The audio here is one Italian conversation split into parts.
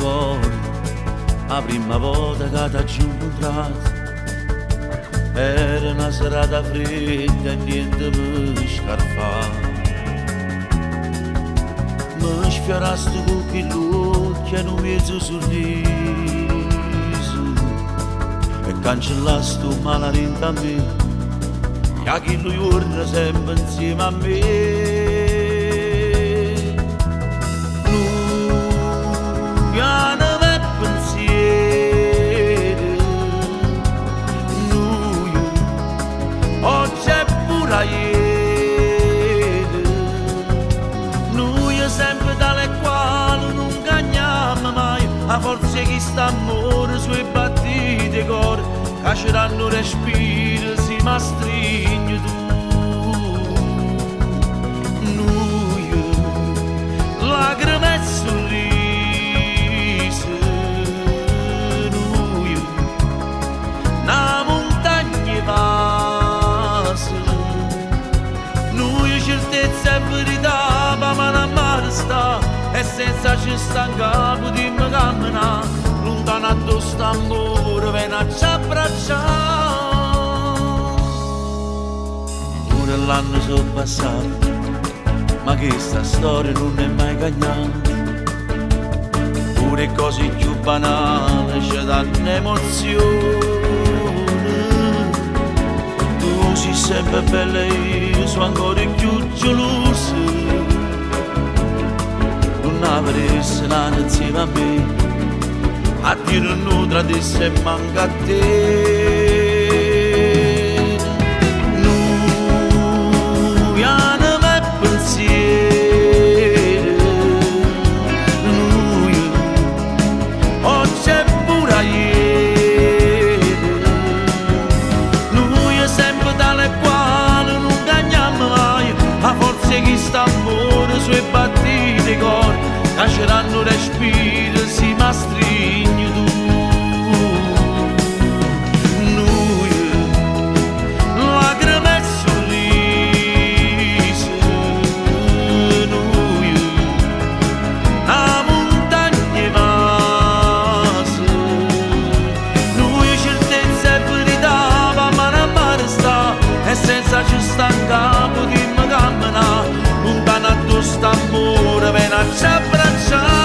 cuore, la prima volta che ti ho incontrato. Era una serata fredda e niente per scarfare. Mi sfiorasti con quell'occhio e un mezzo sorriso e cancellasti un malarinta a me, che chi lui vorrà sempre insieme a me. Lui ha un bel pensiero, lui oggi è pure ieri, lui è sempre tale quale non cagniamo mai, a forza che st'amore sui battiti cori, caceranno respiro, si ma stringi tu. Noi, lacrime e sorrisi, noi, una montagna vasta, noi certezza e verità, ma mano mare sta, e senza ci sta in capo di me camminare, lontano addosso amore, viene a ci abbracciare. Pure l'anno sono passato, ma questa storia non è mai cagnata. Pure cose più banali ci danno emozione. Tu sei sempre bella e io sono ancora più geloso. Non avresti l'anno insieme a me, a dire non tradisse e manca a te. Lui ha un bel pensiero, lui oggi è pure ieri, lui è sempre tale quale non cagniamo mai, a forza che st'amore sui battiti cori, lasceranno respiro, si ma stringi tu. Noi, lacrime e sorrisi, noi, una montagna vasta, noi certezza e verità, ma mano a mano sta, e senza ci sta in capo di me camminare, lontano addosso amore, viene a ci abbracciare.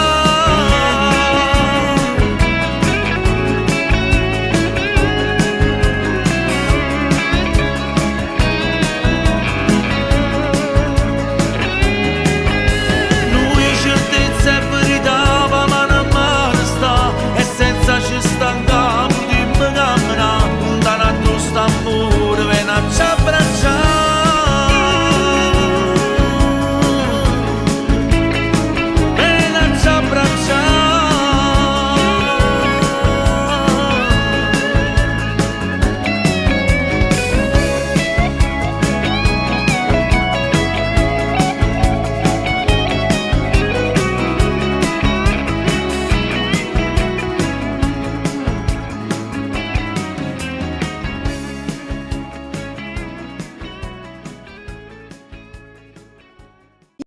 Lui certezza e verità,